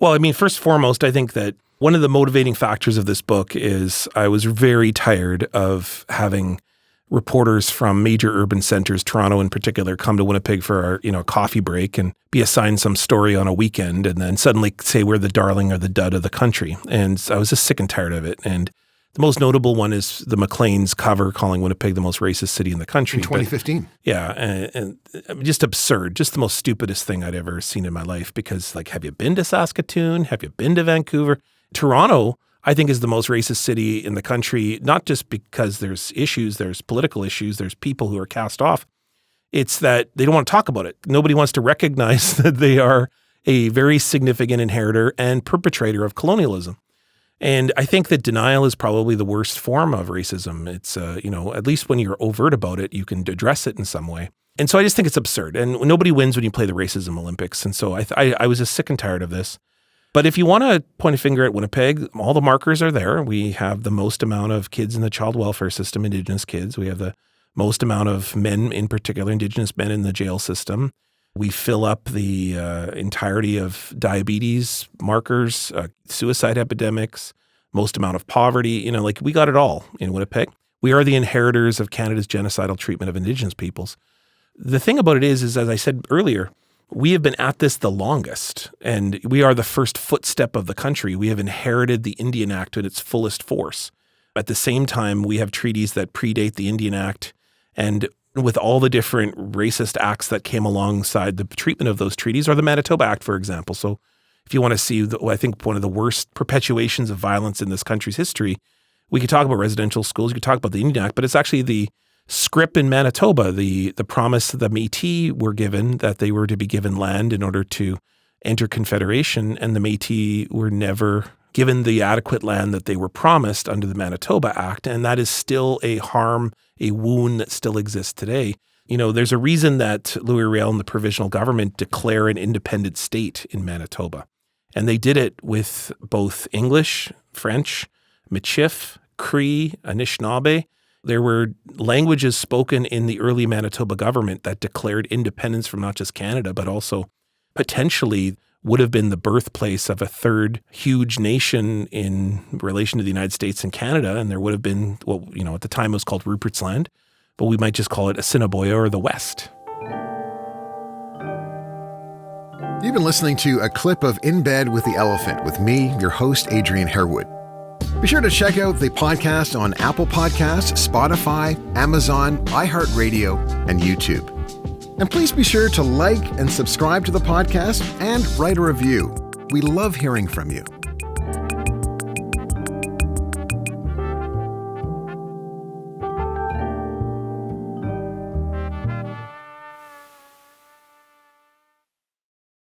Well, I mean, first and foremost, I think that one of the motivating factors of this book is I was very tired of having reporters from major urban centers, Toronto in particular, come to Winnipeg for our, coffee break and be assigned some story on a weekend and then suddenly say we're the darling or the dud of the country. And I was just sick and tired of it. And the most notable one is the Maclean's cover calling Winnipeg the most racist city in the country. In 2015. And just absurd, just the most stupidest thing I'd ever seen in my life because, have you been to Saskatoon? Have you been to Vancouver? Toronto, I think, is the most racist city in the country, not just because there's issues, there's political issues, there's people who are cast off. It's that they don't want to talk about it. Nobody wants to recognize that they are a very significant inheritor and perpetrator of colonialism. And I think that denial is probably the worst form of racism. It's, at least when you're overt about it, you can address it in some way. And so I just think it's absurd. And nobody wins when you play the racism Olympics. And so I was just sick and tired of this. But if you want to point a finger at Winnipeg, all the markers are there. We have the most amount of kids in the child welfare system, Indigenous kids. We have the most amount of men, in particular, Indigenous men in the jail system. We fill up the entirety of diabetes markers, suicide epidemics, most amount of poverty. We got it all in Winnipeg. We are the inheritors of Canada's genocidal treatment of Indigenous peoples. The thing about it is, as I said earlier, we have been at this the longest, and we are the first footstep of the country. We have inherited the Indian Act in its fullest force. At the same time, we have treaties that predate the Indian Act, and with all the different racist acts that came alongside the treatment of those treaties, or the Manitoba Act, for example. So if you want to see, I think, one of the worst perpetuations of violence in this country's history, we could talk about residential schools, you could talk about the Indian Act, but it's actually the script in Manitoba, the promise that the Métis were given that they were to be given land in order to enter Confederation, and the Métis were never given the adequate land that they were promised under the Manitoba Act, and that is still a harm, a wound that still exists today. There's a reason that Louis Riel and the provisional government declare an independent state in Manitoba, and they did it with both English, French, Michif, Cree, Anishinaabe. There were languages spoken in the early Manitoba government that declared independence from not just Canada, but also potentially would have been the birthplace of a third huge nation in relation to the United States and Canada. And there would have been what, at the time was called Rupert's Land, but we might just call it Assiniboia or the West. You've been listening to a clip of In Bed with the Elephant with me, your host, Adrian Harewood. Be sure to check out the podcast on Apple Podcasts, Spotify, Amazon, iHeartRadio, and YouTube. And please be sure to like and subscribe to the podcast and write a review. We love hearing from you.